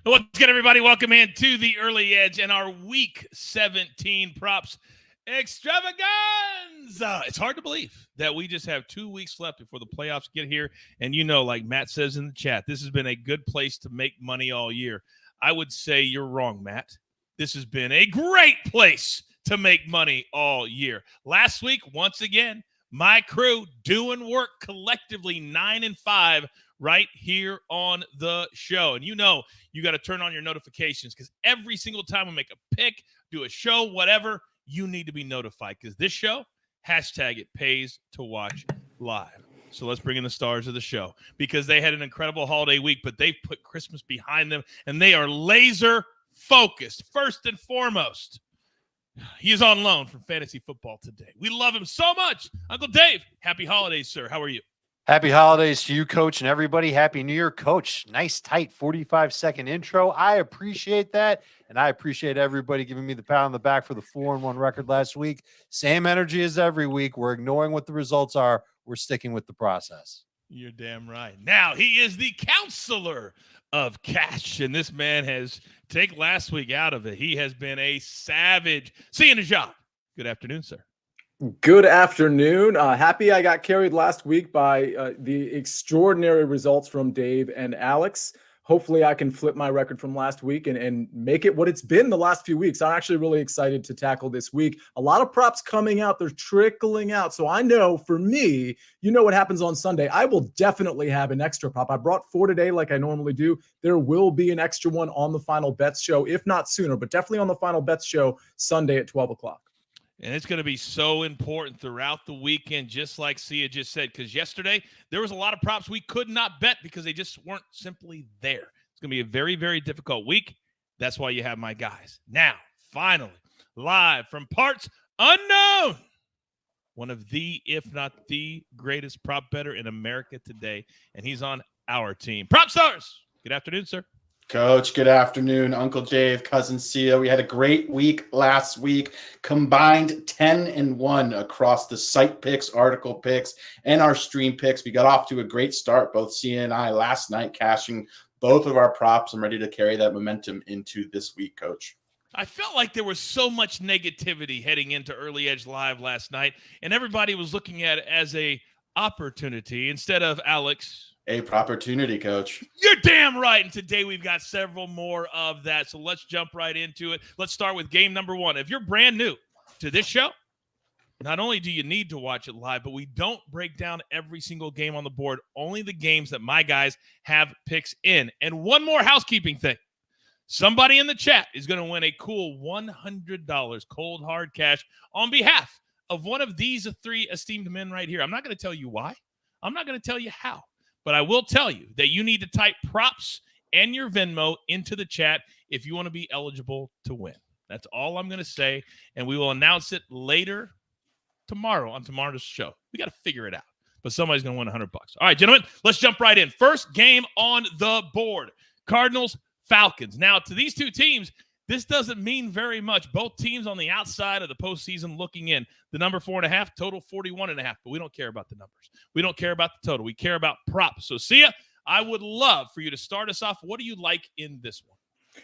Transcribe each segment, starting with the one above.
What's good, everybody? Welcome in to the Early Edge and our Week 17 props extravaganza. It's hard to believe that we just have 2 weeks left before the playoffs get here. And like Matt says in the chat, this has been a good place to make money all year. I would say you're wrong, Matt. This has been a great place to make money all year. Last week, once again, my crew doing work collectively 9-5 right here on the show. And you got to turn on your notifications because every single time we make a pick, do a show, whatever, you need to be notified because this show, hashtag it pays to watch live. So let's bring in the stars of the show because they had an incredible holiday week, but they've put Christmas behind them and they are laser focused. First and foremost, he is on loan from fantasy football today. We love him so much. Uncle Dave, happy holidays, sir. How are you? Happy holidays to you, Coach, and everybody. Happy New Year, Coach. Nice, tight 45-second intro. I appreciate that, and I appreciate everybody giving me the pat on the back for the 4-1 record last week. Same energy as every week. We're ignoring what the results are. We're sticking with the process. You're damn right. Now, he is the counselor of cash, and this man has taken last week out of it. He has been a savage. Sia Nejad. Good afternoon, sir. Good afternoon. Happy I got carried last week by the extraordinary results from Dave and Alex. Hopefully I can flip my record from last week and make it what it's been the last few weeks. I'm actually really excited to tackle this week. A lot of props coming out. They're trickling out. So I know for me, what happens on Sunday. I will definitely have an extra prop. I brought 4 today like I normally do. There will be an extra one on the Final Bets show, if not sooner, but definitely on the Final Bets show Sunday at 12 o'clock. And it's going to be so important throughout the weekend, just like Sia just said, because yesterday there was a lot of props we could not bet because they just weren't simply there. It's going to be a very, very difficult week. That's why you have my guys. Now, finally, live from parts unknown, one of the, if not the greatest prop bettor in America today, and he's on our team. PropStarz. Good afternoon, sir. Coach, good afternoon. Uncle Dave, cousin Sia. We had a great week last week, combined 10-1 across the site picks, article picks, and our stream picks. We got off to a great start, both Sia and I, last night, cashing both of our props. I'm ready to carry that momentum into this week, Coach. I felt like there was so much negativity heading into Early Edge Live last night, and everybody was looking at it as a opportunity instead of, Alex, a opportunity, Coach. You're damn right. And today we've got several more of that. So let's jump right into it. Let's start with game number 1. If you're brand new to this show, not only do you need to watch it live, but we don't break down every single game on the board, only the games that my guys have picks in. And one more housekeeping thing. Somebody in the chat is going to win a cool $100 cold hard cash on behalf of one of these 3 esteemed men right here. I'm not going to tell you why. I'm not going to tell you how. But I will tell you that you need to type props and your Venmo into the chat if you want to be eligible to win. That's all I'm going to say, and we will announce it later tomorrow on tomorrow's show. We got to figure it out, but somebody's going to win $100. All right, gentlemen, let's jump right in. First game on the board, Cardinals, Falcons. Now, to these 2 teams, this doesn't mean very much. Both teams on the outside of the postseason looking in. The number 4.5, total 41.5, but we don't care about the numbers. We don't care about the total. We care about props. So, Sia, I would love for you to start us off. What do you like in this one?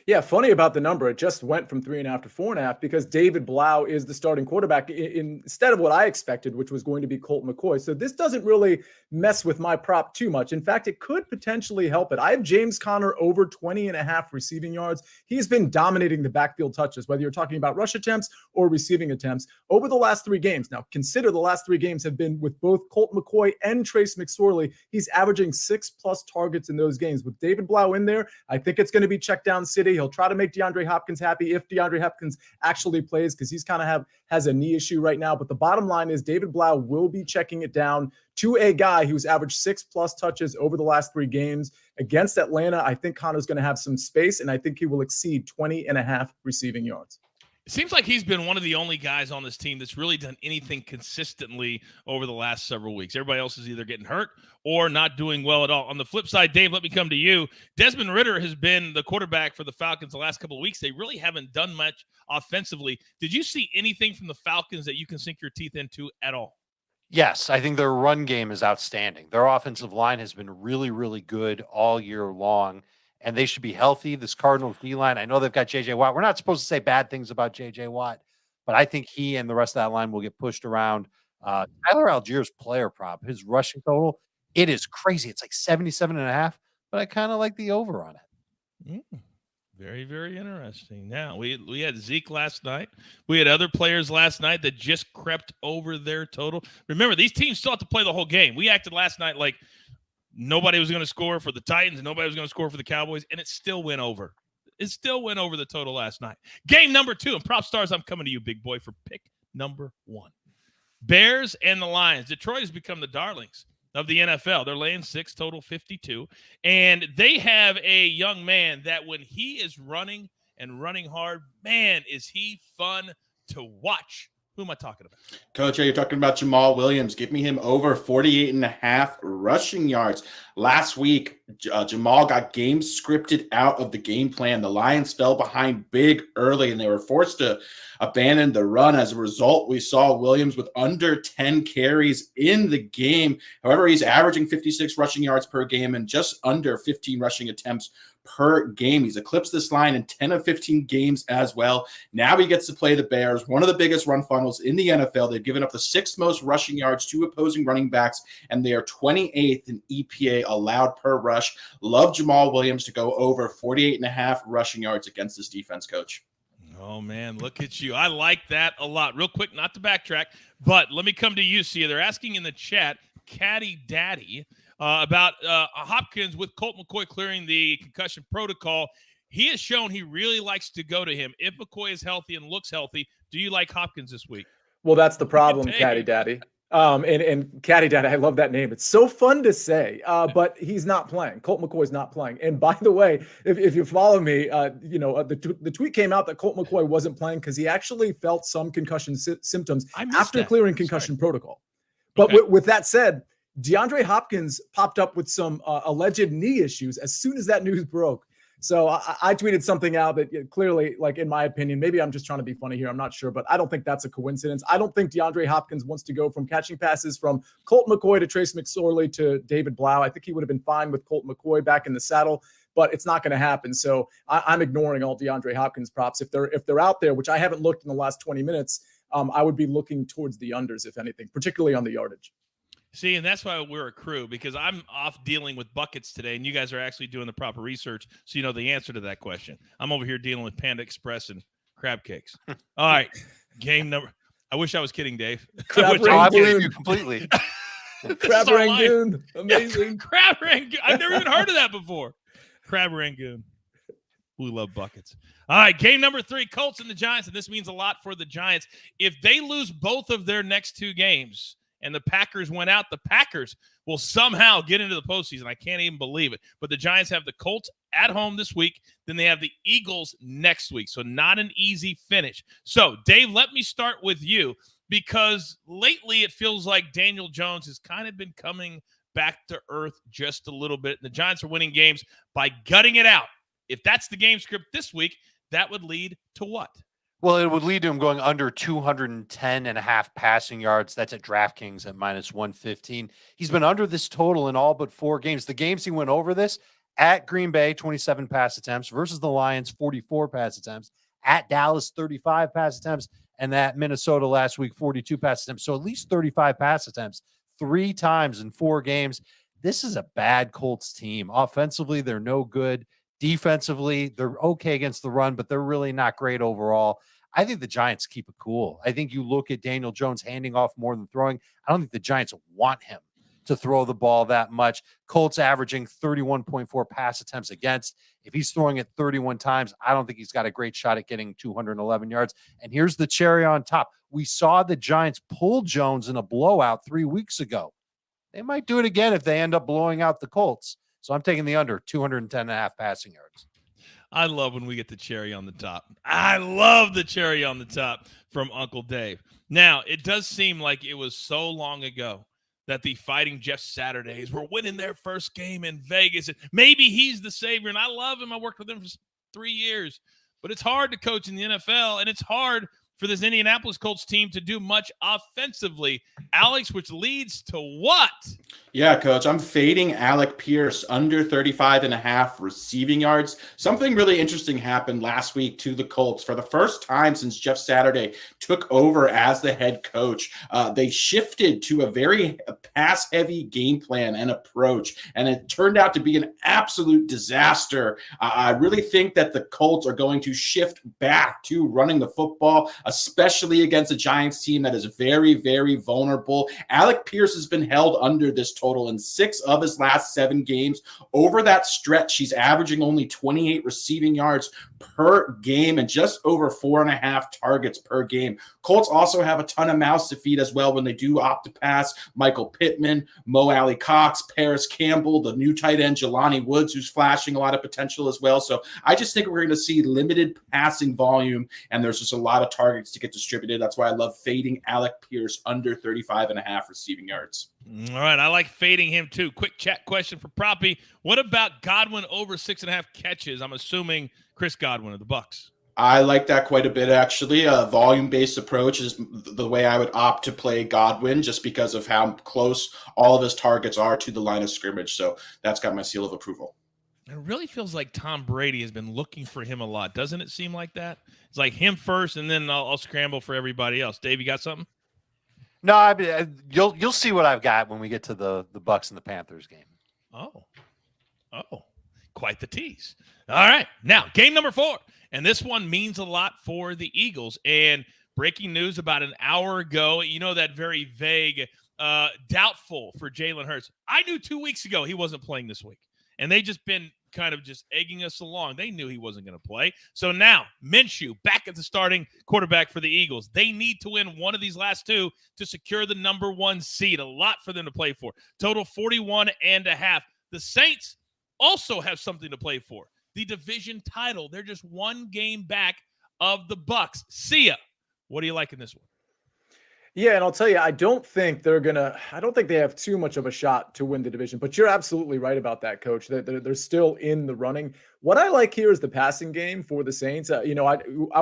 Yeah, funny about the number. It just went from 3.5 to 4.5 because David Blau is the starting quarterback instead of what I expected, which was going to be Colt McCoy. So this doesn't really mess with my prop too much. In fact, it could potentially help it. I have James Conner over 20.5 receiving yards. He's been dominating the backfield touches, whether you're talking about rush attempts or receiving attempts over the last 3 games. Now, consider the last 3 games have been with both Colt McCoy and Trace McSorley. He's averaging 6+ targets in those games. With David Blau in there, I think it's going to be check down city. He'll try to make DeAndre Hopkins happy if DeAndre Hopkins actually plays because he's kind of has a knee issue right now. But the bottom line is David Blau will be checking it down to a guy who's averaged 6+ touches over the last 3 games. Against Atlanta, I think Connor's going to have some space, and I think he will exceed 20.5 receiving yards. It seems like he's been one of the only guys on this team that's really done anything consistently over the last several weeks. Everybody else is either getting hurt or not doing well at all. On the flip side, Dave, let me come to you. Desmond Ridder has been the quarterback for the Falcons the last couple of weeks. They really haven't done much offensively. Did you see anything from the Falcons that you can sink your teeth into at all? Yes, I think their run game is outstanding. Their offensive line has been really, really good all year long. and they should be healthy. This Cardinals D-line, I know they've got J.J. Watt. We're not supposed to say bad things about J.J. Watt, but I think he and the rest of that line will get pushed around. Tyler Allgeier's player prop, his rushing total, it is crazy. It's like 77.5, but I kind of like the over on it. Very, very interesting. Now, we had Zeke last night. We had other players last night that just crept over their total. Remember, these teams still have to play the whole game. We acted last night like nobody was going to score for the Titans, nobody was going to score for the Cowboys, and it still went over. It still went over the total last night. Game number 2, and PropStarz, I'm coming to you, big boy, for pick number 1. Bears and the Lions. Detroit has become the darlings of the NFL. They're laying 6, total 52. And they have a young man that when he is running and running hard, man, is he fun to watch. Who am I talking about? Coach, you're talking about Jamal Williams. Give me him over 48.5 rushing yards. Last week, Jamal got game scripted out of the game plan. The Lions fell behind big early, and they were forced to abandon the run. As a result, we saw Williams with under 10 carries in the game. However, he's averaging 56 rushing yards per game and just under 15 rushing attempts per game. He's eclipsed this line in 10 of 15 games as well. Now he gets to play the Bears, one of the biggest run funnels in the NFL. They've given up the 6th most rushing yards to opposing running backs, and they are 28th in EPA allowed per rush. Love Jamal Williams to go over 48.5 rushing yards against this defense, Coach. Oh, man, look at you. I like that a lot. Real quick, not to backtrack, but let me come to you, Sia. They're asking in the chat, Caddy Daddy, about Hopkins with Colt McCoy clearing the concussion protocol. He has shown he really likes to go to him. If McCoy is healthy and looks healthy, do you like Hopkins this week? Well, that's the problem, Caddy Daddy. And Caddy Daddy, I love that name. It's so fun to say, but he's not playing. Colt McCoy's not playing. And by the way, if you follow me, the tweet came out that Colt McCoy wasn't playing because he actually felt some concussion symptoms after clearing concussion protocol. But with that said, DeAndre Hopkins popped up with some alleged knee issues as soon as that news broke. So I tweeted something out that clearly, like, in my opinion, maybe I'm just trying to be funny here, I'm not sure, but I don't think that's a coincidence. I don't think DeAndre Hopkins wants to go from catching passes from Colt McCoy to Trace McSorley to David Blau. I think he would have been fine with Colt McCoy back in the saddle, but it's not going to happen. So I'm ignoring all DeAndre Hopkins props. If they're out there, which I haven't looked in the last 20 minutes, I would be looking towards the unders, if anything, particularly on the yardage. See, and that's why we're a crew, because I'm off dealing with buckets today, and you guys are actually doing the proper research, so you know the answer to that question. I'm over here dealing with Panda Express and crab cakes. All right, game number. I wish I was kidding, Dave. I believe you completely. Crab Rangoon, amazing. Crab Rangoon. I've never even heard of that before. Crab Rangoon. We love buckets. All right, game number 3, Colts and the Giants, and this means a lot for the Giants. If they lose both of their next 2 games, and the Packers went out, the Packers will somehow get into the postseason. I can't even believe it. But the Giants have the Colts at home this week. Then they have the Eagles next week. So not an easy finish. So, Dave, let me start with you, because lately it feels like Daniel Jones has kind of been coming back to earth just a little bit. And the Giants are winning games by gutting it out. If that's the game script this week, that would lead to what? Well, it would lead to him going under 210.5 passing yards. That's at DraftKings at minus 115. He's been under this total in all but 4 games. The games he went over this: at Green Bay, 27 pass attempts, versus the Lions, 44 pass attempts, at Dallas, 35 pass attempts, and at Minnesota last week, 42 pass attempts. So at least 35 pass attempts 3 times in 4 games. This is a bad Colts team. Offensively, they're no good. Defensively, they're okay against the run, but they're really not great overall. I think the Giants keep it cool. I think you look at Daniel Jones handing off more than throwing. I don't think the Giants want him to throw the ball that much. Colts averaging 31.4 pass attempts against. If he's throwing it 31 times, I don't think he's got a great shot at getting 211 yards. And here's the cherry on top. We saw the Giants pull Jones in a blowout 3 weeks ago. They might do it again if they end up blowing out the Colts. So I'm taking the under 210.5 passing yards. I love when we get the cherry on the top. I love the cherry on the top from Uncle Dave. Now, it does seem like it was so long ago that the Fighting Jeff Saturdays were winning their first game in Vegas. And maybe he's the savior, and I love him. I worked with him for 3 years. But it's hard to coach in the NFL, and it's hard for this Indianapolis Colts team to do much offensively. Alex, which leads to what? Yeah, Coach, I'm fading Alec Pierce under 35.5 receiving yards. Something really interesting happened last week to the Colts. For the first time since Jeff Saturday took over as the head coach, they shifted to a very pass-heavy game plan and approach, and it turned out to be an absolute disaster. I really think that the Colts are going to shift back to running the football, especially against a Giants team that is very, very vulnerable. Alec Pierce has been held under this total in 6 of his last 7 games. Over that stretch, he's averaging only 28 receiving yards per game and just over 4.5 targets per game. Colts also have a ton of mouths to feed as well when they do opt to pass. Michael Pittman, Mo Alley Cox, Paris Campbell, the new tight end Jelani Woods, who's flashing a lot of potential as well. So I just think we're going to see limited passing volume, and there's just a lot of targets to get distributed. That's why I love fading Alec Pierce under 35.5 receiving yards. All right, I like fading him too. Quick chat question for Proppy. What about Godwin over 6.5 catches? I'm assuming Chris Godwin of the Bucs. I like that quite a bit, actually. A volume-based approach is the way I would opt to play Godwin, just because of how close all of his targets are to the line of scrimmage. So that's got my seal of approval. It really feels like Tom Brady has been looking for him a lot. Doesn't it seem like that? It's like him first, and then I'll scramble for everybody else. Dave, you got something? No, I mean, you'll see what I've got when we get to the Bucs and the Panthers game. Oh, quite the tease. All right, now game number 4, and this one means a lot for the Eagles. And breaking news about an hour ago, you know, that very vague, doubtful for Jalen Hurts. I knew 2 weeks ago he wasn't playing this week, and they just been kind of just egging us along. They knew he wasn't going to play. So now Minshew back at the starting quarterback for the Eagles. They need to win one of these last 2 to secure the number 1 seed. A lot for them to play for. Total 41.5. The Saints also have something to play for. The division title. They're just 1 game back of the Bucs. Sia, what do you like in this one? Yeah, and I'll tell you, I don't think they have too much of a shot to win the division, but you're absolutely right about that, Coach. They're still in the running. What I like here is the passing game for the Saints. I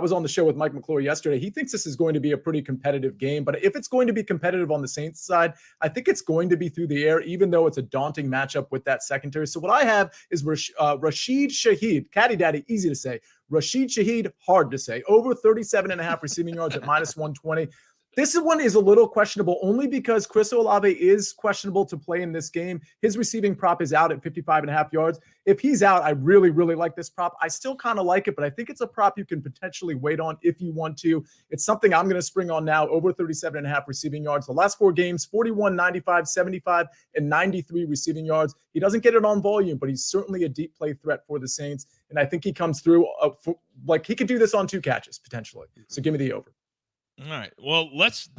was on the show with Mike McClure yesterday. He thinks this is going to be a pretty competitive game, but if it's going to be competitive on the Saints side, I think it's going to be through the air, even though it's a daunting matchup with that secondary. So what I have is Rashid Shaheed, Caddy Daddy, easy to say. Rashid Shaheed, hard to say. Over 37.5 receiving yards at -120. This one is a little questionable only because Chris Olave is questionable to play in this game. His receiving prop is out at 55.5 yards. If he's out, I really, really like this prop. I still kind of like it, but I think it's a prop you can potentially wait on if you want to. It's something I'm going to spring on now, over 37.5 receiving yards. The last 4 games, 41, 95, 75, and 93 receiving yards. He doesn't get it on volume, but he's certainly a deep play threat for the Saints. And I think he comes through like he could do this on 2 catches potentially. So give me the over. All right. Well,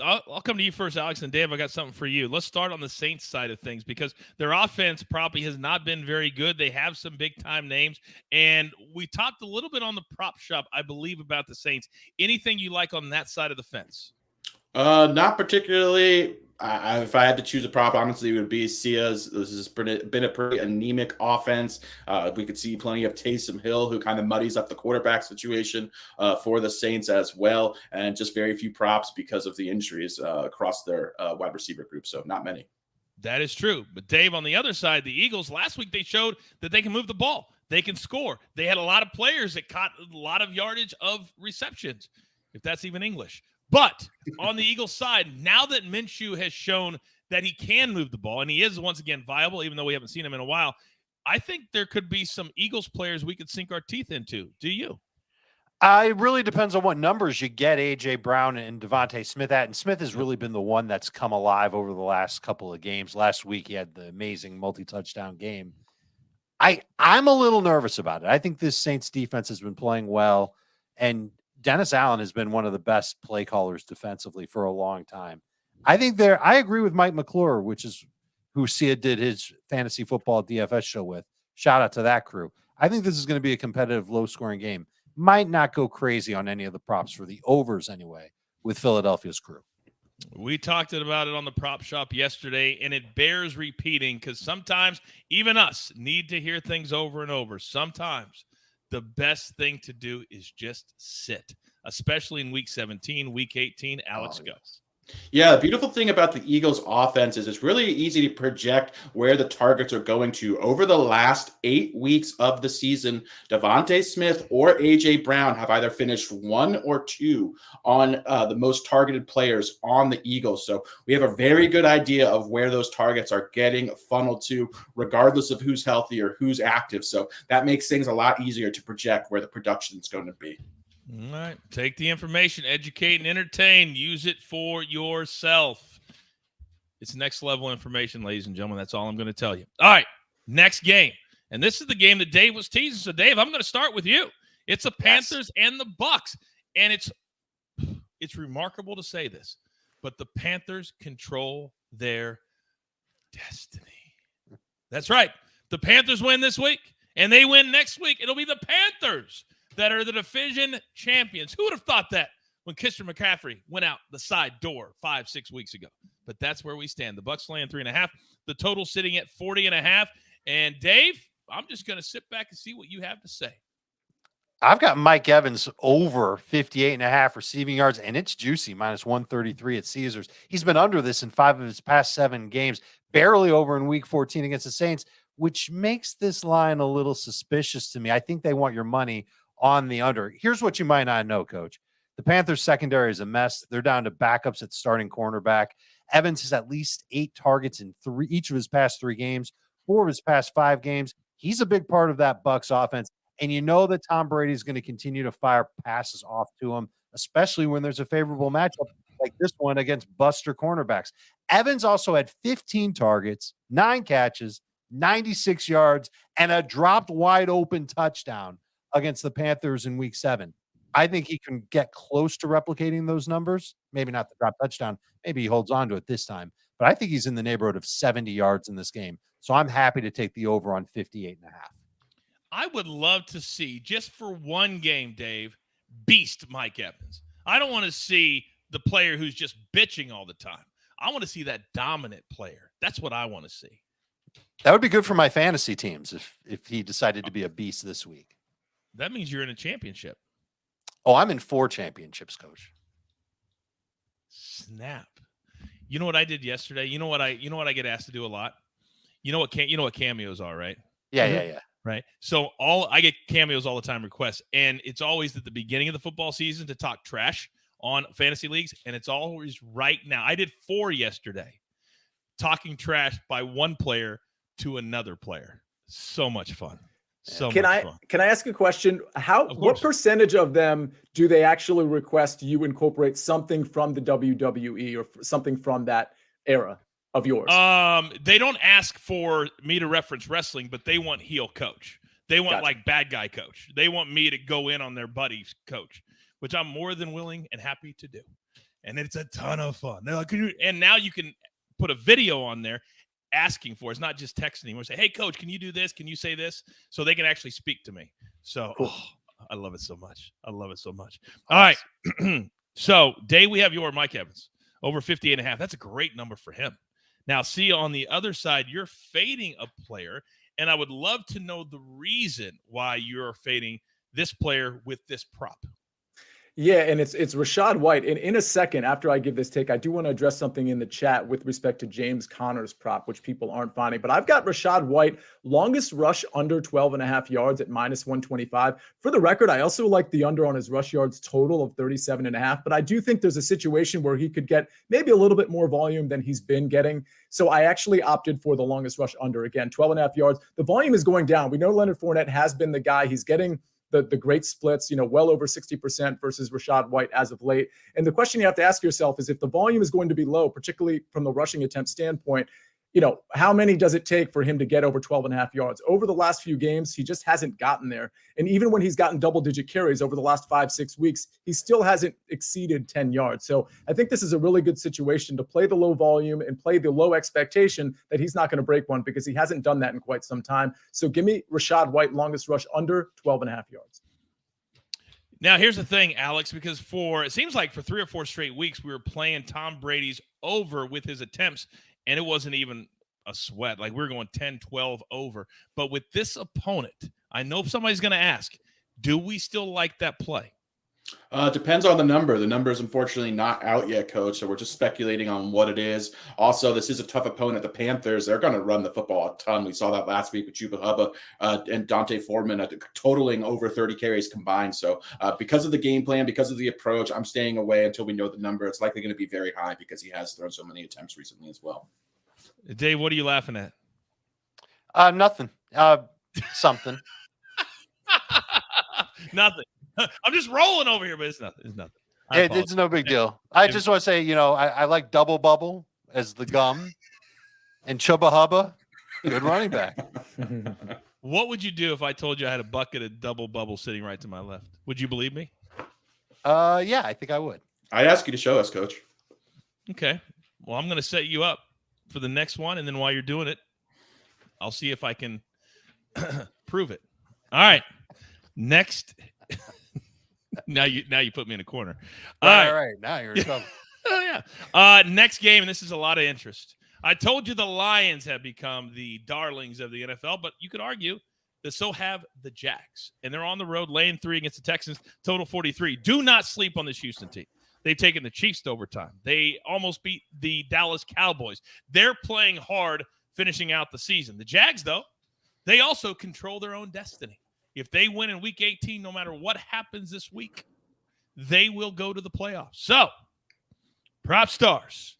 I'll come to you first, Alex, and Dave, I got something for you. Let's start on the Saints side of things because their offense probably has not been very good. They have some big-time names, and we talked a little bit on the prop shop, I believe, about the Saints. Anything you like on that side of the fence? Not particularly. If I had to choose a prop, honestly, it would be Sia's. This has been a pretty anemic offense. We could see plenty of Taysom Hill, who kind of muddies up the quarterback situation for the Saints as well, and just very few props because of the injuries across their wide receiver group. So not many. That is true. But Dave, on the other side, the Eagles, last week they showed that they can move the ball. They can score. They had a lot of players that caught a lot of yardage of receptions, if that's even English. But on the Eagles side, now that Minshew has shown that he can move the ball, and he is once again viable, even though we haven't seen him in a while, I think there could be some Eagles players we could sink our teeth into. Do you? It really depends on what numbers you get A.J. Brown and Devontae Smith at. And Smith has really been the one that's come alive over the last couple of games. Last week, he had the amazing multi-touchdown game. I'm a little nervous about it. I think this Saints defense has been playing well, and Dennis Allen has been one of the best play callers defensively for a long time. I agree with Mike McClure, which is who Sia did his fantasy football DFS show with. Shout out to that crew. I think this is going to be a competitive, low-scoring game. Might not go crazy on any of the props for the overs anyway with Philadelphia's crew. We talked about it on the prop shop yesterday, and it bears repeating because sometimes even us need to hear things over and over. Sometimes the best thing to do is just sit. especially in week 17, week 18. Alex, go. Yeah, the beautiful thing about the Eagles offense is it's really easy to project where the targets are going to. Over the last 8 weeks of the season, Devontae Smith or A.J. Brown have either finished 1 or 2 on the most targeted players on the Eagles. So we have a very good idea of where those targets are getting funneled to, regardless of who's healthy or who's active. So that makes things a lot easier to project where the production is going to be. All right. Take the information, educate, and entertain. Use it for yourself. It's next level information, ladies and gentlemen. That's all I'm going to tell you. All right. Next game. And this is the game that Dave was teasing. So, Dave, I'm going to start with you. It's the Panthers and the Bucks. And it's remarkable to say this, but the Panthers control their destiny. That's right. The Panthers win this week, and they win next week. It'll be the Panthers that are the division champions. Who would have thought that when Christian McCaffrey went out the side door 5-6 weeks ago? But that's where we stand. The Bucks laying 3.5. The total sitting at 40.5. And Dave, I'm just going to sit back and see what you have to say. I've got Mike Evans over 58.5 receiving yards, and it's juicy, minus 133 at Caesars. He's been under this in 5 of his past 7 games, barely over in week 14 against the Saints, which makes this line a little suspicious to me. I think they want your money on the under. Here's what you might not know, Coach. The Panthers secondary is a mess. They're down to backups at starting cornerback. Evans has at least 8 targets in each of his past 3 games, 4 of his past 5 games. He's a big part of that Bucs offense. And you know that Tom Brady is going to continue to fire passes off to him, especially when there's a favorable matchup like this one against buster cornerbacks. Evans also had 15 targets, 9 catches, 96 yards, and a dropped wide open touchdown against the Panthers in week 7. I think he can get close to replicating those numbers. Maybe not the drop touchdown. Maybe he holds on to it this time. But I think he's in the neighborhood of 70 yards in this game. So I'm happy to take the over on 58.5. I would love to see, just for one game, Dave, beast Mike Evans. I don't want to see the player who's just bitching all the time. I want to see that dominant player. That's what I want to see. That would be good for my fantasy teams if he decided to be a beast this week. That means you're in a championship. Oh, I'm in 4 championships, Coach. Snap. You know what I did yesterday? You know what I get asked to do a lot? You know what cameos are, right? Yeah. Right. So I get cameos all the time, requests, and it's always at the beginning of the football season to talk trash on fantasy leagues, and it's always right now. I did 4 yesterday, talking trash by one player to another player. So much fun. Can I ask a question? What percentage of them do they actually request you incorporate something from the WWE or something from that era of yours? They don't ask for me to reference wrestling, but they want heel coach. They want like bad guy coach. They want me to go in on their buddy's coach, which I'm more than willing and happy to do. And it's a ton of fun. They're like, and now you can put a video on there asking for. It's not just texting anymore. Say, hey, coach, can you do this? Can you say this? So they can actually speak to me. So cool. I love it so much. Awesome. All right. So, Dave, we have your Mike Evans over 58.5. That's a great number for him. Now, see, on the other side, you're fading a player, and I would love to know the reason why you're fading this player with this prop. Yeah, and it's Rachaad White. And in a second, after I give this take, I do want to address something in the chat with respect to James Conner's prop, which people aren't finding. But I've got Rachaad White, longest rush under 12.5 yards at minus 125. For the record, I also like the under on his rush yards total of 37.5. But I do think there's a situation where he could get maybe a little bit more volume than he's been getting. So I actually opted for the longest rush under. Again, 12.5 yards. The volume is going down. We know Leonard Fournette has been the guy. He's getting the great splits, well over 60% versus Rachaad White as of late. And the question you have to ask yourself is, if the volume is going to be low, particularly from the rushing attempt standpoint, how many does it take for him to get over 12.5 yards? Over the last few games, he just hasn't gotten there. And even when he's gotten double-digit carries over the last 5-6 weeks, he still hasn't exceeded 10 yards. So I think this is a really good situation to play the low volume and play the low expectation that he's not going to break one, because he hasn't done that in quite some time. So give me Rachaad White, longest rush under 12.5 yards. Now, here's the thing, Alex, because it seems like for 3 or 4 straight weeks, we were playing Tom Brady's over with his attempts, and it wasn't even a sweat. Like, we were going 10-12 over. But with this opponent, I know somebody's going to ask, do we still like that play? Depends on the number. The number is unfortunately not out yet, Coach. So we're just speculating on what it is. Also, this is a tough opponent. The Panthers, they're going to run the football a ton. We saw that last week with Chuba Hubba and Dante Foreman totaling over 30 carries combined. So because of the game plan, because of the approach, I'm staying away until we know the number. It's likely going to be very high because he has thrown so many attempts recently as well. Dave, what are you laughing at? Nothing. Something. Nothing. I'm just rolling over here, but it's nothing. It's nothing. It's no big deal. I just want to say, I like Double Bubble as the gum, and Chuba Hubba, good running back. What would you do if I told you I had a bucket of Double Bubble sitting right to my left? Would you believe me? Yeah, I think I would. I'd ask you to show us, Coach. Okay. Well, I'm going to set you up for the next one, and then while you're doing it, I'll see if I can prove it. All right. Next. Now you put me in a corner. All right. Now you're in trouble. Oh, yeah. Next game, and this is a lot of interest. I told you the Lions have become the darlings of the NFL, but you could argue that so have the Jags. And they're on the road laying 3 against the Texans, total 43. Do not sleep on this Houston team. They've taken the Chiefs to overtime. They almost beat the Dallas Cowboys. They're playing hard, finishing out the season. The Jags, though, they also control their own destiny. If they win in Week 18, no matter what happens this week, they will go to the playoffs. So, PropStarz,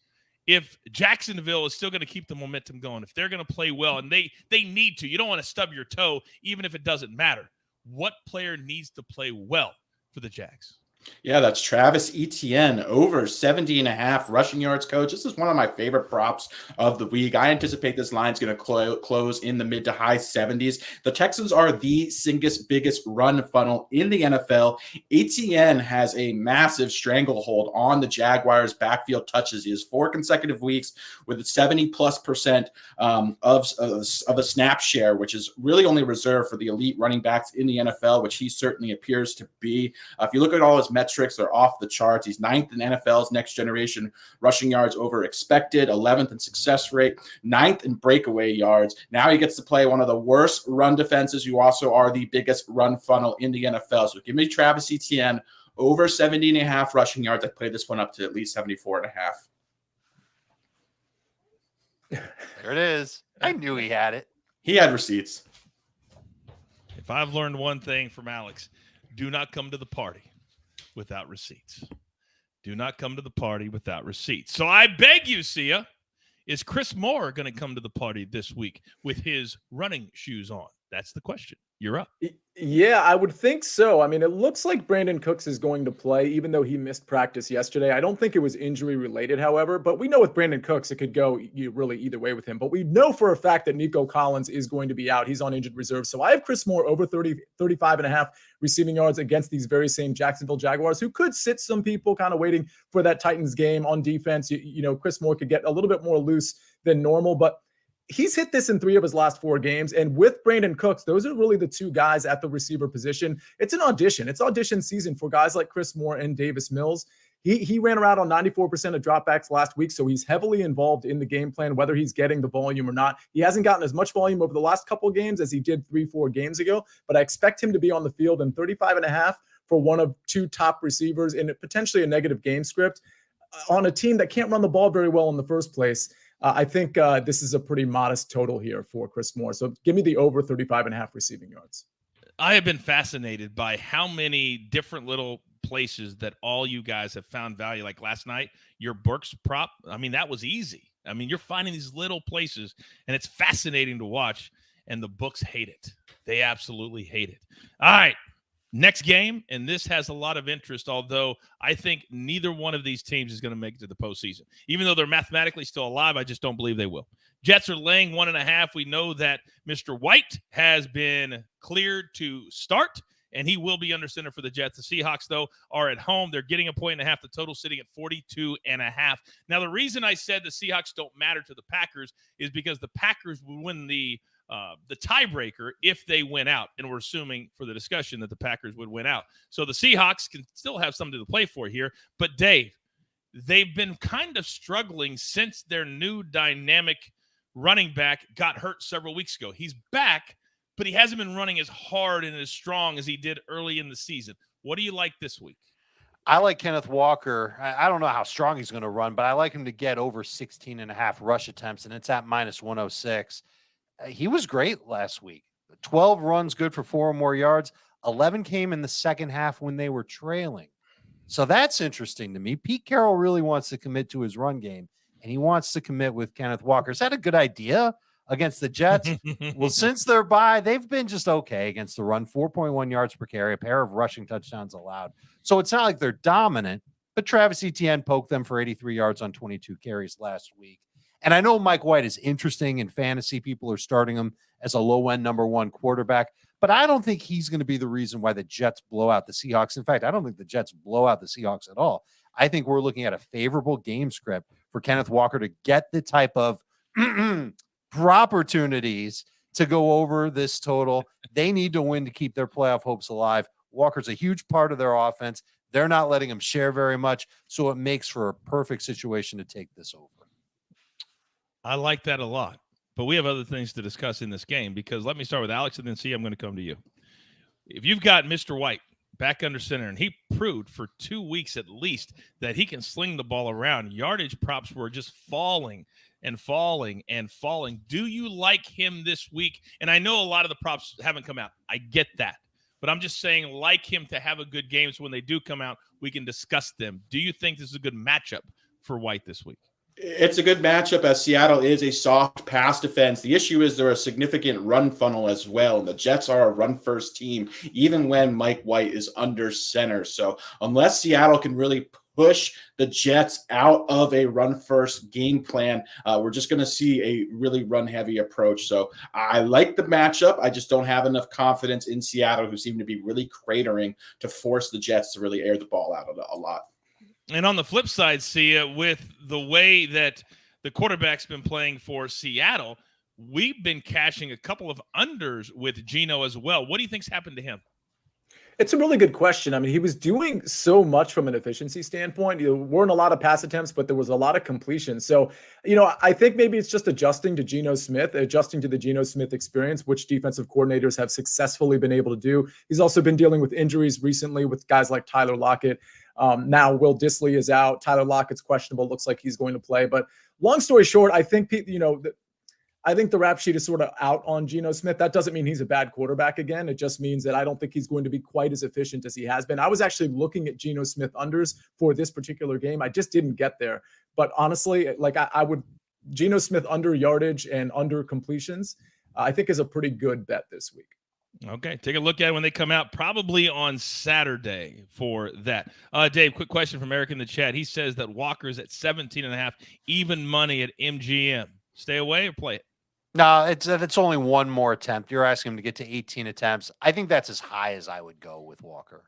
if Jacksonville is still going to keep the momentum going, if they're going to play well, and they need to, you don't want to stub your toe, even if it doesn't matter. What player needs to play well for the Jags? Yeah, that's Travis Etienne, over 70.5 rushing yards, Coach. This is one of my favorite props of the week. I anticipate this line's going to close in the mid to high 70s. The Texans are the biggest run funnel in the NFL. Etienne has a massive stranglehold on the Jaguars' backfield touches. He has 4 consecutive weeks with a 70+% of a snap share, which is really only reserved for the elite running backs in the NFL, which he certainly appears to be. If you look at all his metrics, are off the charts. He's 9th in NFL's next generation rushing yards over expected, 11th in success rate, 9th in breakaway yards. Now he gets to play one of the worst run defenses, who also are the biggest run funnel in the NFL. So give me Travis Etienne over 70.5 rushing yards. I played this one up to at least 74.5. There it is. I knew he had it. He had receipts. If I've learned one thing from Alex, do not come to the party without receipts. Do not come to the party without receipts. So I beg you, Sia, is Chris Moore going to come to the party this week with his running shoes on? That's the question. You're up. Yeah, I would think so. I mean, it looks like Brandon Cooks is going to play, even though he missed practice yesterday. I don't think it was injury related, however, but we know with Brandon Cooks, it could go really either way with him. But we know for a fact that Nico Collins is going to be out. He's on injured reserve. So I have Chris Moore over 35.5 receiving yards against these very same Jacksonville Jaguars, who could sit some people kind of waiting for that Titans game on defense. Chris Moore could get a little bit more loose than normal, but he's hit this in 3 of his last 4 games. And with Brandon Cooks, those are really the 2 guys at the receiver position. It's an audition. It's audition season for guys like Chris Moore and Davis Mills. He ran around on 94% of dropbacks last week, so he's heavily involved in the game plan, whether he's getting the volume or not. He hasn't gotten as much volume over the last couple of games as he did 3-4 games ago, but I expect him to be on the field in 35.5 for one of 2 top receivers in potentially a negative game script on a team that can't run the ball very well in the first place. I think this is a pretty modest total here for Chris Moore. So give me the over 35.5 receiving yards. I have been fascinated by how many different little places that all you guys have found value. Like last night, your Burks prop. I mean, that was easy. I mean, you're finding these little places, and it's fascinating to watch. And the books hate it. They absolutely hate it. All right. Next game, and this has a lot of interest, although I think neither one of these teams is going to make it to the postseason. Even though they're mathematically still alive, I just don't believe they will. Jets are laying 1.5. We know that Mr. White has been cleared to start, and he will be under center for the Jets. The Seahawks, though, are at home. They're getting 1.5. The total sitting at 42.5. Now, the reason I said the Seahawks don't matter to the Packers is because the Packers will win the tiebreaker if they win out. And we're assuming for the discussion that the Packers would win out. So the Seahawks can still have something to play for here. But Dave, they've been kind of struggling since their new dynamic running back got hurt several weeks ago. He's back, but he hasn't been running as hard and as strong as he did early in the season. What do you like this week? I like Kenneth Walker. I don't know how strong he's going to run, but I like him to get over 16.5 rush attempts, and it's at minus 106. He was great last week. 12 runs, good for 4 or more yards. 11 came in the second half when they were trailing. So that's interesting to me. Pete Carroll really wants to commit to his run game, and he wants to commit with Kenneth Walker. Is that a good idea against the Jets? Well, since they're bye, they've been just okay against the run, 4.1 yards per carry, a pair of rushing touchdowns allowed. So it's not like they're dominant, but Travis Etienne poked them for 83 yards on 22 carries last week. And I know Mike White is interesting in fantasy. People are starting him as a low-end number 1 quarterback, but I don't think he's going to be the reason why the Jets blow out the Seahawks. In fact, I don't think the Jets blow out the Seahawks at all. I think we're looking at a favorable game script for Kenneth Walker to get the type of opportunities to go over this total. They need to win to keep their playoff hopes alive. Walker's a huge part of their offense. They're not letting him share very much, so it makes for a perfect situation to take this over. I like that a lot, but we have other things to discuss in this game because let me start with Alex and then see, I'm going to come to you. If you've got Mr. White back under center and he proved for 2 weeks at least that he can sling the ball around, yardage props were just falling and falling and falling. Do you like him this week? And I know a lot of the props haven't come out. I get that. But I'm just saying, like him to have a good game so when they do come out, we can discuss them. Do you think this is a good matchup for White this week? It's a good matchup as Seattle is a soft pass defense. The issue is they're a significant run funnel as well. And the Jets are a run-first team, even when Mike White is under center. So unless Seattle can really push the Jets out of a run-first game plan, we're just going to see a really run-heavy approach. So I like the matchup. I just don't have enough confidence in Seattle, who seem to be really cratering to force the Jets to really air the ball out a lot. And on the flip side, Sia, with the way that the quarterback's been playing for Seattle, we've been cashing a couple of unders with Geno as well. What do you think's happened to him? It's a really good question. I mean, he was doing so much from an efficiency standpoint. There weren't a lot of pass attempts, but there was a lot of completion. So, I think maybe it's just adjusting to Geno Smith, adjusting to the Geno Smith experience, which defensive coordinators have successfully been able to do. He's also been dealing with injuries recently with guys like Tyler Lockett. Now Will Dissly is out. Tyler Lockett's questionable. Looks like he's going to play. But long story short, I think, I think the rap sheet is sort of out on Geno Smith. That doesn't mean he's a bad quarterback again. It just means that I don't think he's going to be quite as efficient as he has been. I was actually looking at Geno Smith unders for this particular game. I just didn't get there. But honestly, like I would, Geno Smith under yardage and under completions, I think is a pretty good bet this week. Okay, take a look at it when they come out, probably on Saturday for that. Dave, quick question from Eric in the chat. He says that Walker's at 17.5, even money at MGM. Stay away or play it? No, it's only one more attempt. You're asking him to get to 18 attempts. I think that's as high as I would go with Walker.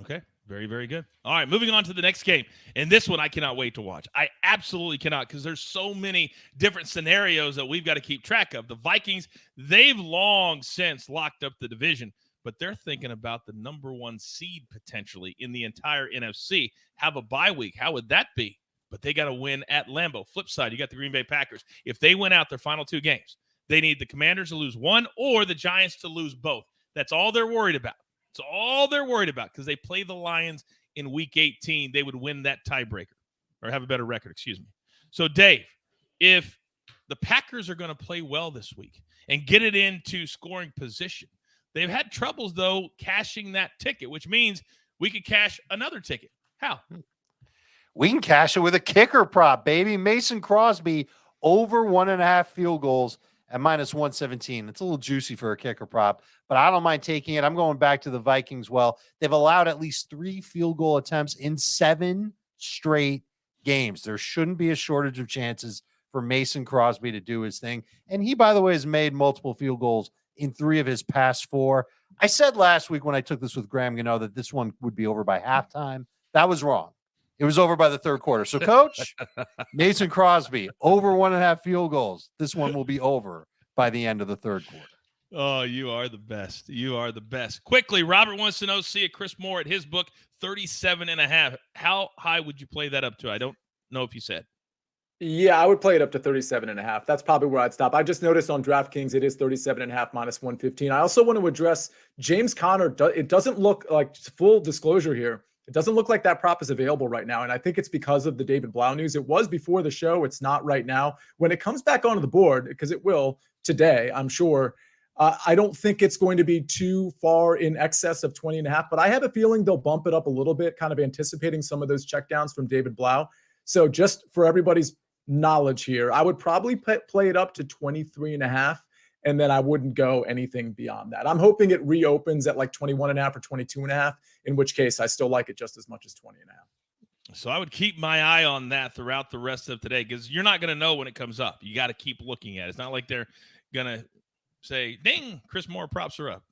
Okay, very, very good. All right, moving on to the next game. And this one I cannot wait to watch. I absolutely cannot because there's so many different scenarios that we've got to keep track of. The Vikings, they've long since locked up the division, but they're thinking about the number 1 seed potentially in the entire NFC. Have a bye week. How would that be? But they got to win at Lambeau. Flip side, you got the Green Bay Packers. If they win out their final 2 games, they need the Commanders to lose 1 or the Giants to lose both. That's all they're worried about. It's all they're worried about because they play the Lions in Week 18. They would win that tiebreaker or have a better record, excuse me. So, Dave, if the Packers are going to play well this week and get it into scoring position, they've had troubles, though, cashing that ticket, which means we could cash another ticket. How? We can cash it with a kicker prop, baby. Mason Crosby over 1.5 field goals at minus 117. It's a little juicy for a kicker prop, but I don't mind taking it. I'm going back to the Vikings. Well, they've allowed at least 3 field goal attempts in 7 straight games. There shouldn't be a shortage of chances for Mason Crosby to do his thing. And he, by the way, has made multiple field goals in 3 of his past 4. I said last week when I took this with Graham Gano that this one would be over by halftime. That was wrong. It was over by the 3rd quarter. So, Coach, Mason Crosby, over 1.5 field goals. This one will be over by the end of the 3rd quarter. Oh, you are the best. You are the best. Quickly, Robert wants to know, see Chris Moore at his book, 37.5. How high would you play that up to? I don't know if you said. Yeah, I would play it up to 37.5. That's probably where I'd stop. I just noticed on DraftKings, it is 37.5 minus 115. I also want to address James Conner. It doesn't look like, full disclosure here, It doesn't look like that prop is available right now. And I think it's because of the David Blau news. It was before the show. It's not right now. When it comes back onto the board, because it will today, I'm sure, I don't think it's going to be too far in excess of 20.5, but I have a feeling they'll bump it up a little bit, kind of anticipating some of those checkdowns from David Blau. So just for everybody's knowledge here, I would probably play it up to 23.5. And then I wouldn't go anything beyond that. I'm hoping it reopens at like 21.5 or 22.5, in which case I still like it just as much as 20.5. So I would keep my eye on that throughout the rest of today, because you're not going to know when it comes up. You got to keep looking at it. It's not like they're going to say, ding, Chris Moore props are up.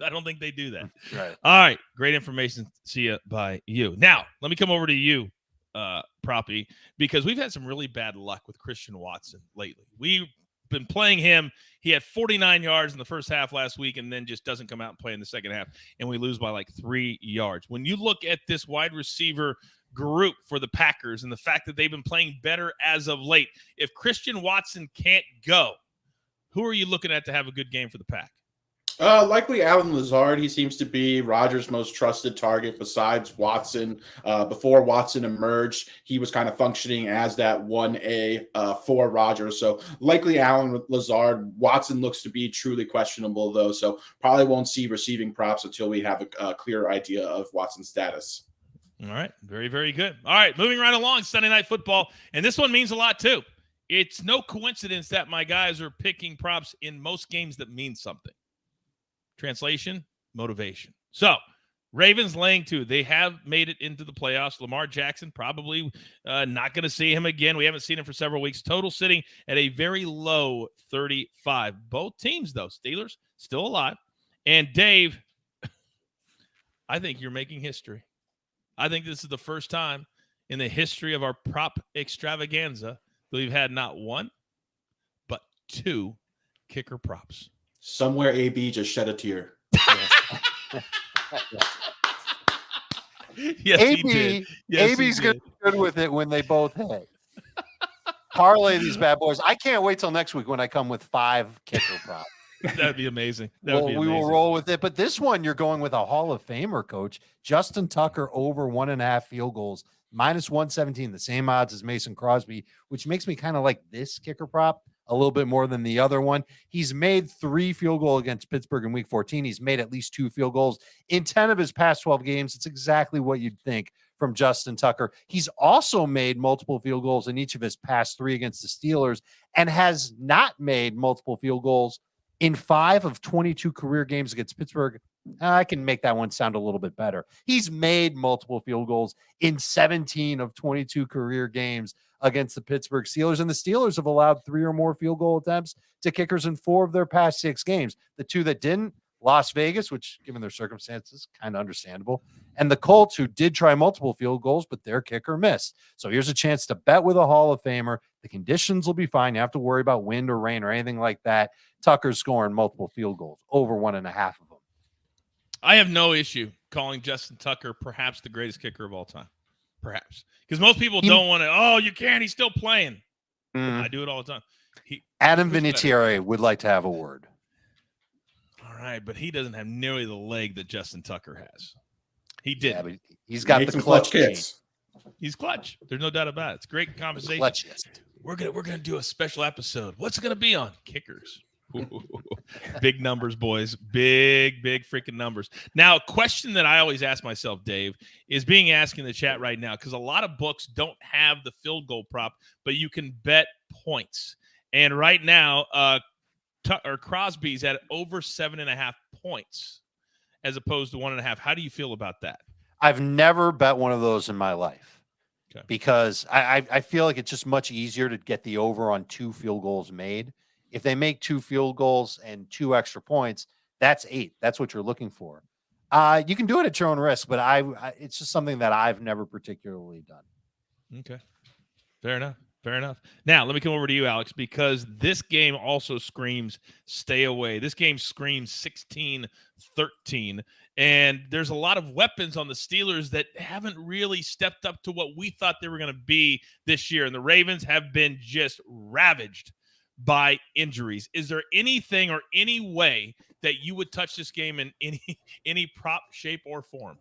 I don't think they do that. Right. All right. Great information. See ya by you. Now, let me come over to you, Proppy, because we've had some really bad luck with Christian Watson lately. We've been playing him. He had 49 yards in the first half last week and then just doesn't come out and play in the second half, and we lose by like 3 yards. When you look at this wide receiver group for the Packers and the fact that they've been playing better as of late, if Christian Watson can't go, who are you looking at to have a good game for the Pack? Likely Alan Lazard. He seems to be Rodgers' most trusted target besides Watson. Before Watson emerged, he was kind of functioning as that 1A for Rodgers. So likely Alan Lazard. Watson looks to be truly questionable, though, so probably won't see receiving props until we have a clear idea of Watson's status. All right. Very, very good. All right. Moving right along, Sunday Night Football. And this one means a lot, too. It's no coincidence that my guys are picking props in most games that mean something. Translation, motivation. So, Ravens laying 2. They have made it into the playoffs. Lamar Jackson probably not going to see him again. We haven't seen him for several weeks. Total sitting at a very low 35. Both teams, though, Steelers still alive. And Dave, I think you're making history. I think this is the first time in the history of our prop extravaganza that we've had not 1, but 2 kicker props. Somewhere AB just shed a tear. Yes, AB, he did. Yes, AB's he going to be good with it when they both hit. Parlay these bad boys. I can't wait till next week when I come with 5 kicker props. That'd be amazing. We will roll with it. But this one, you're going with a Hall of Famer, Coach. Justin Tucker over 1.5 field goals, -117, the same odds as Mason Crosby, which makes me kind of like this kicker prop a little bit more than the other one. He's made 3 field goals against Pittsburgh in week 14. He's made at least 2 field goals in 10 of his past 12 games. It's exactly what you'd think from Justin Tucker. He's also made multiple field goals in each of his past 3 against the Steelers and has not made multiple field goals in 5 of 22 career games against Pittsburgh. I can make that one sound a little bit better. He's made multiple field goals in 17 of 22 career games against the Pittsburgh Steelers, and the Steelers have allowed 3 or more field goal attempts to kickers in 4 of their past 6 games. The 2 that didn't, Las Vegas, which given their circumstances, kind of understandable, and the Colts, who did try multiple field goals, but their kicker missed. So here's a chance to bet with a Hall of Famer. The conditions will be fine. You have to worry about wind or rain or anything like that. Tucker's scoring multiple field goals, over 1.5 of them. I have no issue calling Justin Tucker perhaps the greatest kicker of all time. Perhaps. Because most people don't want to, oh, you can't. He's still playing. I do it all the time. Adam Vinatieri would like to have a word. All right, but he doesn't have nearly the leg that Justin Tucker has. He did. Yeah, but he's got the clutch kicks. He's clutch. There's no doubt about it. It's great conversation. Clutchiest. We're gonna do a special episode. What's it gonna be on? Kickers. Big numbers, boys. Big freaking numbers. Now, a question that I always ask myself, Dave, is being asked in the chat right now, because a lot of books don't have the field goal prop, but you can bet points. And right now, Crosby's at over 7.5 points as opposed to 1.5. How do you feel about that? I've never bet one of those in my life. Okay. Because I feel like it's just much easier to get the over on 2 field goals made. If they make 2 field goals and 2 extra points, that's 8. That's what you're looking for. You can do it at your own risk, but it's just something that I've never particularly done. Okay. Fair enough. Now, let me come over to you, Alex, because this game also screams stay away. This game screams 16-13, and there's a lot of weapons on the Steelers that haven't really stepped up to what we thought they were going to be this year, and the Ravens have been just ravaged by injuries. Is there anything or any way that you would touch this game in any prop, shape, or form?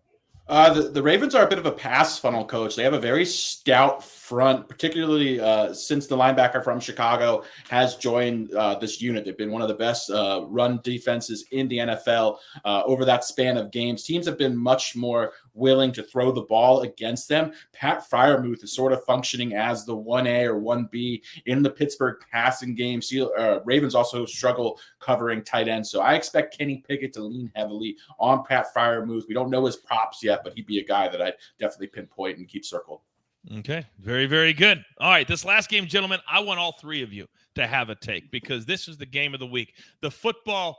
The Ravens are a bit of a pass funnel, coach. They have a very stout front, particularly since the linebacker from Chicago has joined this unit. They've been one of the best run defenses in the NFL over that span of games. Teams have been much more willing to throw the ball against them. Pat Freiermuth is sort of functioning as the 1A or 1B in the Pittsburgh passing game. Ravens also struggle covering tight ends. So I expect Kenny Pickett to lean heavily on Pat Freiermuth. We don't know his props yet, but he'd be a guy that I'd definitely pinpoint and keep circled. Okay, very, very good. All right, this last game, gentlemen, I want all three of you to have a take because this is the game of the week. The football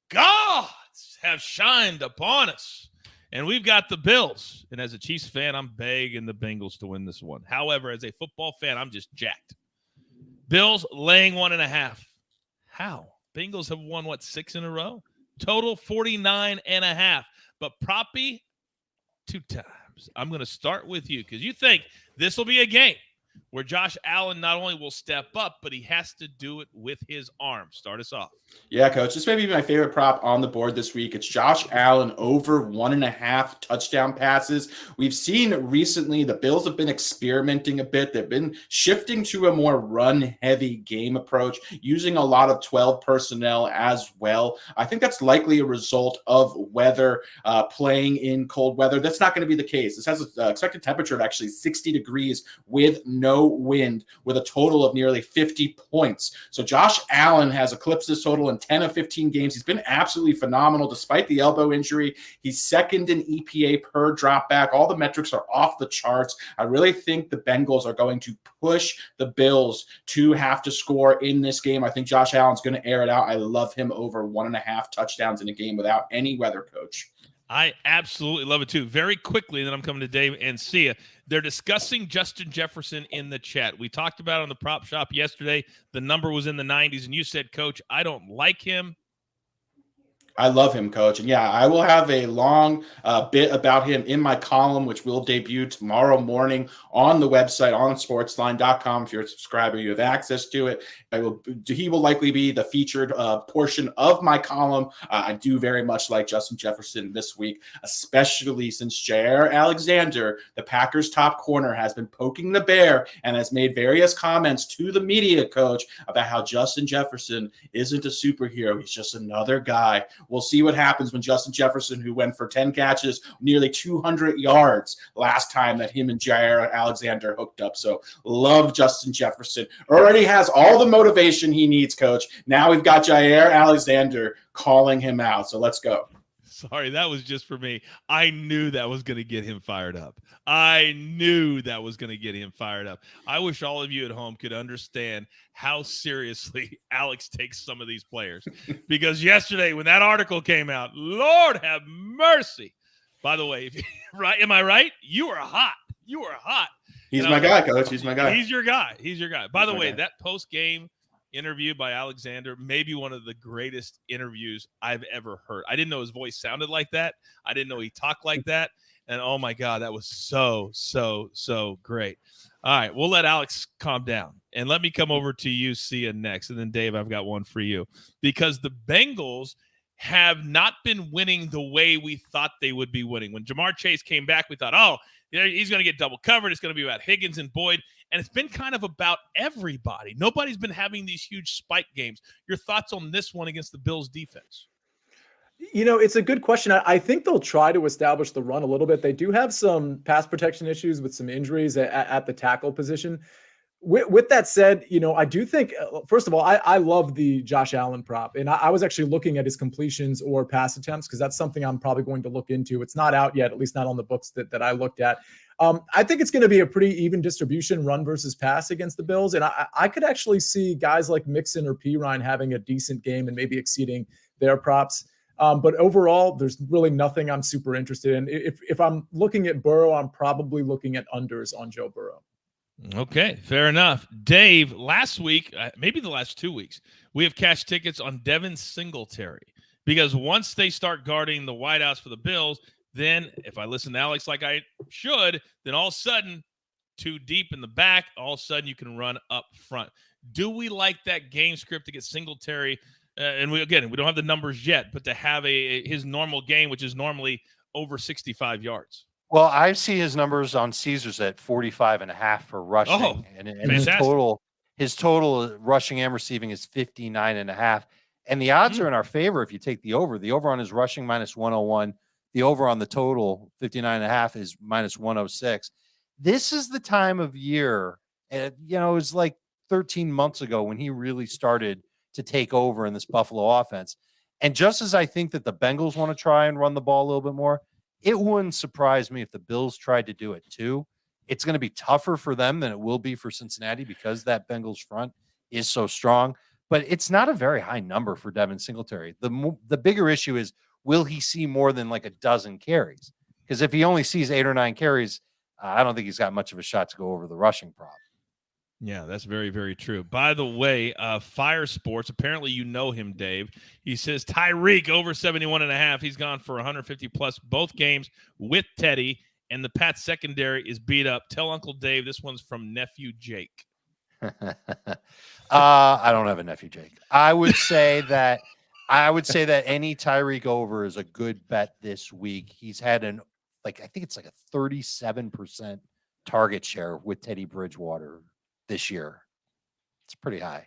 gods have shined upon us, and we've got the Bills. And as a Chiefs fan, I'm begging the Bengals to win this one. However, as a football fan, I'm just jacked. Bills laying 1.5. How? Bengals have won, 6 in a row? Total 49.5. But Proppy, 2 times. I'm going to start with you because you think this will be a game where Josh Allen not only will step up, but he has to do it with his arm. Start us off. Yeah, coach. This may be my favorite prop on the board this week. It's Josh Allen over 1.5 touchdown passes. We've seen recently the Bills have been experimenting a bit. They've been shifting to a more run-heavy game approach, using a lot of 12 personnel as well. I think that's likely a result of weather, playing in cold weather. That's not going to be the case. This has an expected temperature of actually 60 degrees with no wind, with a total of nearly 50 points. So Josh Allen has eclipsed this total in 10 of 15 games. He's been absolutely phenomenal despite the elbow injury. He's second in EPA per dropback. All the metrics are off the charts. I really think the Bengals are going to push the Bills to have to score in this game. I think Josh Allen's going to air it out. I love him over 1.5 touchdowns in a game without any weather, coach. I absolutely love it too. Very quickly, and then I'm coming to Dave and Sia. They're discussing Justin Jefferson in the chat. We talked about it on the prop shop yesterday. The number was in the 90s, and you said, Coach, I don't like him. I love him, coach. And yeah, I will have a long bit about him in my column, which will debut tomorrow morning on the website on sportsline.com. If you're a subscriber, you have access to it. He will likely be the featured portion of my column. I do very much like Justin Jefferson this week, especially since Jair Alexander, the Packers' top corner, has been poking the bear and has made various comments to the media, coach, about how Justin Jefferson isn't a superhero. He's just another guy. We'll see what happens when Justin Jefferson, who went for 10 catches, nearly 200 yards last time that him and Jair Alexander hooked up. So love Justin Jefferson. Already has all the motivation he needs, coach. Now we've got Jair Alexander calling him out. So let's go. Sorry, that was just for me. I knew that was going to get him fired up. I wish all of you at home could understand how seriously Alex takes some of these players. Because yesterday when that article came out, Lord have mercy. By the way, right? Am I right? You are hot. He's my guy, coach. He's my guy. He's your guy. By the way, that post-game interview by Alexander, maybe one of the greatest interviews I've ever heard. I didn't know his voice sounded like that. I didn't know he talked like that. And oh my God, that was so great. All right, we'll let Alex calm down. And let me come over to you, Sia, next. And then Dave, I've got one for you. Because the Bengals have not been winning the way we thought they would be winning. When Jamar Chase came back, we thought, oh, he's going to get double covered. It's going to be about Higgins and Boyd. And it's been kind of about everybody. Nobody's been having these huge spike games. Your thoughts on this one against the Bills defense? You know, it's a good question. I think they'll try to establish the run a little bit. They do have some pass protection issues with some injuries at the tackle position. With that said, you know, I do think, first of all, I love the Josh Allen prop. And I was actually looking at his completions or pass attempts because that's something I'm probably going to look into. It's not out yet, at least not on the books that I looked at. I think it's going to be a pretty even distribution, run versus pass against the Bills. And I could actually see guys like Mixon or Pirine having a decent game and maybe exceeding their props. But overall, there's really nothing I'm super interested in. If I'm looking at Burrow, I'm probably looking at unders on Joe Burrow. Okay, fair enough. Dave, last week, maybe the last 2 weeks, we have cashed tickets on Devin Singletary because once they start guarding the White House for the Bills, then if I listen to Alex like I should, then all of a sudden, too deep in the back, all of a sudden you can run up front. Do we like that game script to get Singletary? And we don't have the numbers yet, but to have his normal game, which is normally over 65 yards. Well, I see his numbers on Caesars at 45.5 for rushing. Oh, and fantastic. his total rushing and receiving is 59.5. And the odds are in our favor if you take the over. The over on his rushing minus 101. The over on the total 59.5 is minus 106. This is the time of year, it was like 13 months ago when he really started to take over in this Buffalo offense. And just as I think that the Bengals want to try and run the ball a little bit more, it wouldn't surprise me if the Bills tried to do it too. It's going to be tougher for them than it will be for Cincinnati because that Bengals front is so strong. But it's not a very high number for Devin Singletary. The bigger issue is, will he see more than like a dozen carries? Because if he only sees 8 or 9 carries, I don't think he's got much of a shot to go over the rushing prop. Yeah, that's very, very true. By the way, Fire Sports, apparently you know him, Dave. He says Tyreek over 71.5. He's gone for 150 plus both games with Teddy, and the Pats secondary is beat up. Tell Uncle Dave this one's from nephew Jake. I don't have a nephew Jake. I would say that any Tyreek over is a good bet this week. He's had I think it's like a 37% target share with Teddy Bridgewater this year. It's pretty high.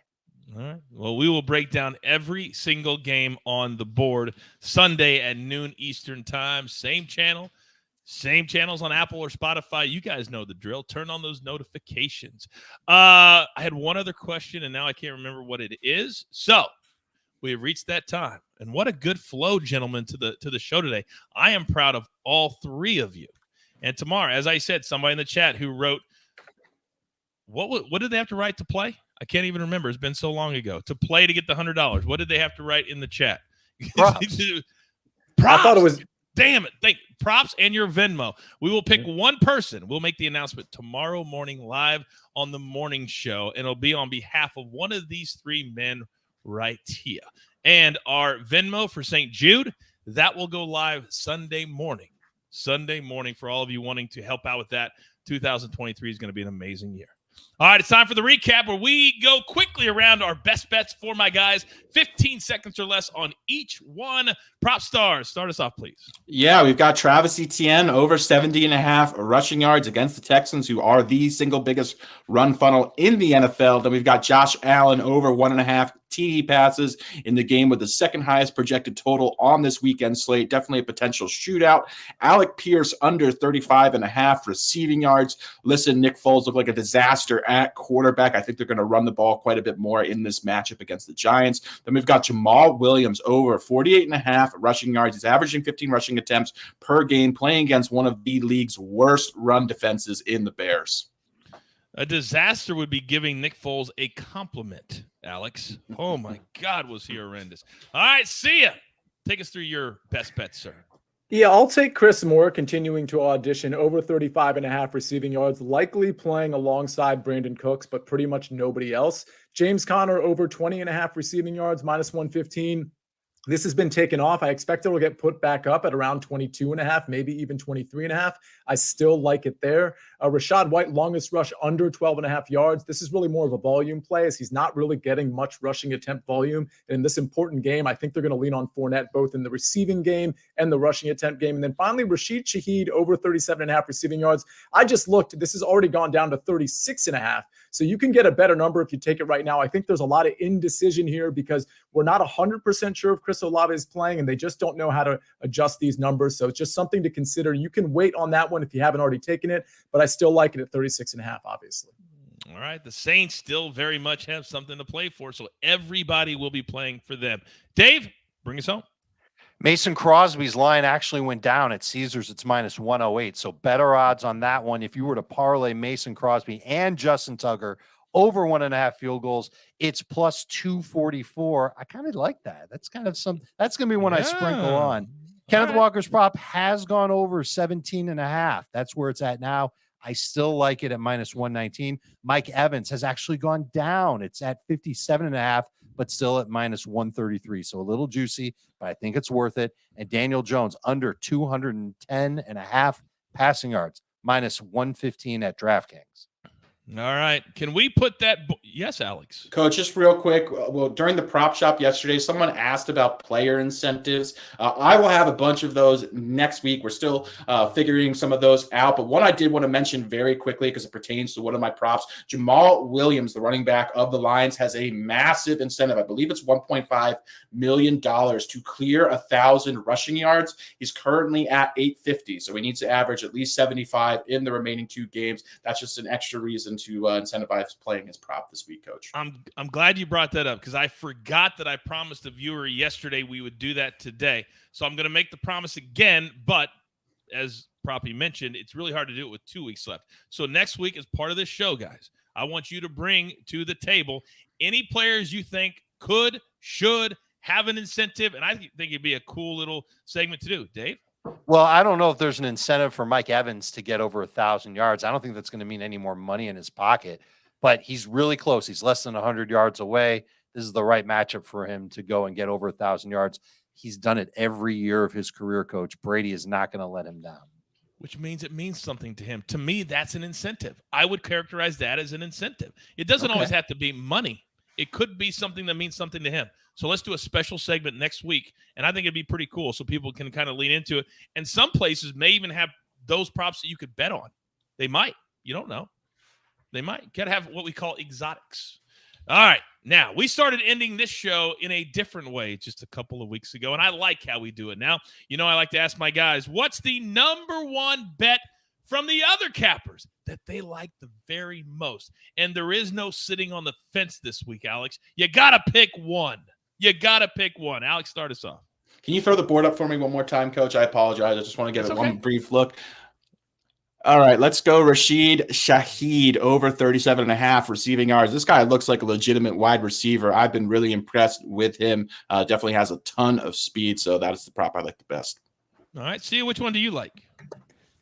All right. Well, we will break down every single game on the board Sunday at noon Eastern time. Same channels on Apple or Spotify. You guys know the drill. Turn on those notifications. I had one other question, and now I can't remember what it is. So we have reached that time. And what a good flow, gentlemen, to the show today. I am proud of all three of you. And tomorrow, as I said, somebody in the chat who wrote, what did they have to write to play? I can't even remember. It's been so long ago. To play to get the $100. What did they have to write in the chat? Props. Props. I thought it was. Damn it. Props and your Venmo. We will pick one person. We'll make the announcement tomorrow morning live on the morning show, and it'll be on behalf of one of these three men right here. And our Venmo for St. Jude, that will go live Sunday morning. Sunday morning for all of you wanting to help out with that. 2023 is going to be an amazing year. All right, it's time for the recap where we go quickly around our best bets for my guys. 15 seconds or less on each one. PropStarz, start us off, please. Yeah, we've got Travis Etienne over 70.5 rushing yards against the Texans, who are the single biggest run funnel in the NFL. Then we've got Josh Allen over 1.5 TD passes in the game with the second highest projected total on this weekend slate. Definitely a potential shootout. Alec Pierce under 35.5 receiving yards. Listen, Nick Foles looked like a disaster at quarterback. I think they're going to run the ball quite a bit more in this matchup against the Giants. Then we've got Jamal Williams over 48.5 rushing yards. He's averaging 15 rushing attempts per game, playing against one of the league's worst run defenses in the Bears. A disaster would be giving Nick Foles a compliment, Alex. Oh, my God, was he horrendous. All right, see ya. Take us through your best bets, sir. Yeah, I'll take Chris Moore continuing to audition over 35.5 receiving yards, likely playing alongside Brandon Cooks, but pretty much nobody else. James Conner over 20.5 receiving yards, minus 115. This has been taken off. I expect it will get put back up at around 22.5, maybe even 23.5. I still like it there. Rachaad White, longest rush under 12.5 yards. This is really more of a volume play as he's not really getting much rushing attempt volume. In this important game, I think they're going to lean on Fournette both in the receiving game and the rushing attempt game. And then finally, Rashid Shaheed over 37.5 receiving yards. I just looked. This has already gone down to 36.5. So you can get a better number if you take it right now. I think there's a lot of indecision here because we're not 100% sure if Chris Olave is playing, and they just don't know how to adjust these numbers. So it's just something to consider. You can wait on that one if you haven't already taken it, but I still like it at 36.5, obviously. All right. The Saints still very much have something to play for, so everybody will be playing for them. Dave, bring us home. Mason Crosby's line actually went down at Caesars. It's minus 108. So better odds on that one. If you were to parlay Mason Crosby and Justin Tucker over 1.5 field goals, it's plus 244. I kind of like that. That's kind of that's going to be one I sprinkle on. Kenneth Walker's prop has gone over 17.5. That's where it's at now. I still like it at minus 119. Mike Evans has actually gone down. It's at 57.5, but still at minus 133. So a little juicy, but I think it's worth it. And Daniel Jones under 210.5 passing yards, minus 115 at DraftKings. All right. Can we put that? Yes, Alex. Coach, just real quick. Well, during the prop shop yesterday, someone asked about player incentives. I will have a bunch of those next week. We're still figuring some of those out. But one I did want to mention very quickly because it pertains to one of my props. Jamal Williams, the running back of the Lions, has a massive incentive. I believe it's $1.5 million to clear 1,000 rushing yards. He's currently at 850. So he needs to average at least 75 in the remaining 2 games. That's just an extra reason to incentivize playing his prop this week, Coach. I'm glad you brought that up because I forgot that I promised the viewer yesterday we would do that today. So I'm going to make the promise again, but as Proppy mentioned, it's really hard to do it with 2 weeks left. So next week, as part of this show, guys, I want you to bring to the table any players you think could, should have an incentive, and I think it'd be a cool little segment to do. Dave? Well, I don't know if there's an incentive for Mike Evans to get over 1,000 yards. I don't think that's going to mean any more money in his pocket, but he's really close. He's less than 100 yards away. This is the right matchup for him to go and get over 1,000 yards. He's done it every year of his career, Coach. Brady is not going to let him down. Which means it means something to him. To me, that's an incentive. I would characterize that as an incentive. It doesn't always have to be money. It could be something that means something to him. So let's do a special segment next week, and I think it'd be pretty cool so people can kind of lean into it. And some places may even have those props that you could bet on. They might. You don't know. They might. Got to have what we call exotics. All right. Now, we started ending this show in a different way just a couple of weeks ago, and I like how we do it now. You know, I like to ask my guys, what's the number one bet from the other cappers that they like the very most? And there is no sitting on the fence this week, Alex. You got to pick one. You got to pick one. Alex, start us off. Can you throw the board up for me one more time, Coach? I apologize. I just want to give one brief look. All right, let's go. Rashid Shaheed over 37.5 receiving yards. This guy looks like a legitimate wide receiver. I've been really impressed with him. Definitely has a ton of speed, so that is the prop I like the best. All right, Sia, which one do you like?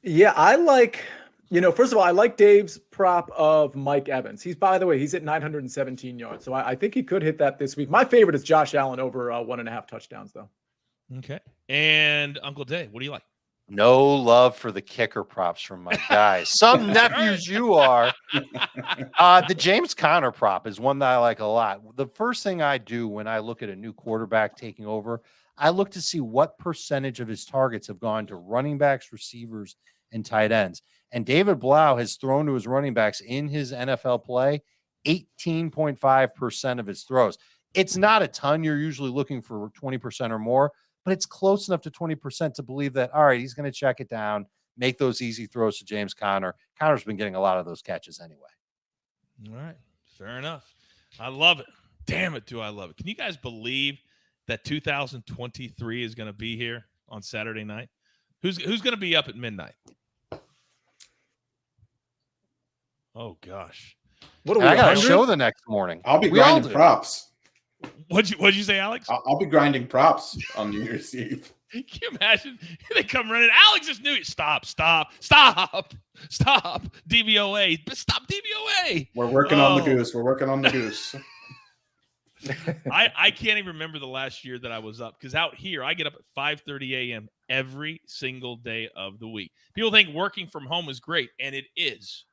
Yeah, I like, first of all, I like Dave's prop of Mike Evans. He's at 917 yards. So I think he could hit that this week. My favorite is Josh Allen over 1.5 touchdowns, though. Okay. And Uncle Dave, what do you like? No love for the kicker props from my guys. Some nephews you are. The James Conner prop is one that I like a lot. The first thing I do when I look at a new quarterback taking over, I look to see what percentage of his targets have gone to running backs, receivers, and tight ends. And David Blau has thrown to his running backs in his NFL play 18.5% of his throws. It's not a ton. You're usually looking for 20% or more, but it's close enough to 20% to believe that, all right, he's going to check it down, make those easy throws to James Conner. Conner's been getting a lot of those catches anyway. All right. Fair enough. I love it. Damn it, do I love it. Can you guys believe that 2023 is going to be here on Saturday night? Who's going to be up at midnight? Oh, gosh. What are we, I got a show the next morning. I'll be grinding props. What'd you say, Alex? I'll be grinding props on New Year's Eve. Can you imagine? They come running. Alex just knew it. Stop. DVOA. Stop DVOA. We're working on the goose. I can't even remember the last year that I was up because out here I get up at 5:30 a.m. every single day of the week. People think working from home is great, and it is.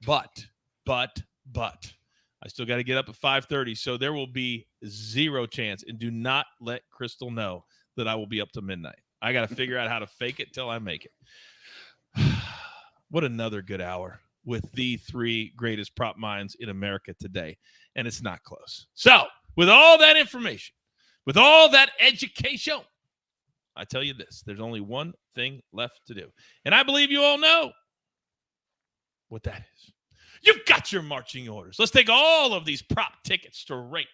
But I still got to get up at 5:30, so there will be zero chance. And do not let Crystal know that I will be up to midnight. I got to figure out how to fake it till I make it. What another good hour with the 3 greatest prop minds in America today, and it's not close. So, with all that information, with all that education, I tell you this, there's only one thing left to do. And I believe you all know what that is. You've got your marching orders. Let's take all of these prop tickets straight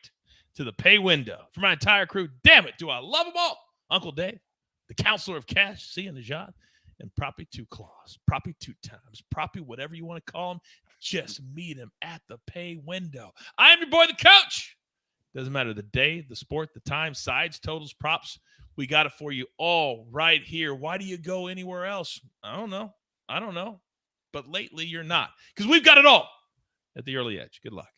to the pay window for my entire crew. Damn it, do I love them all. Uncle Dave, the counselor of cash, Sia Nejad, and Proppy 2 Claws, Proppy 2 times, Proppy whatever you want to call him. Just meet him at the pay window. I am your boy, the coach. Doesn't matter the day, the sport, the time, sides, totals, props. We got it for you all right here. Why do you go anywhere else? I don't know. But lately you're not, because we've got it all at the early edge. Good luck.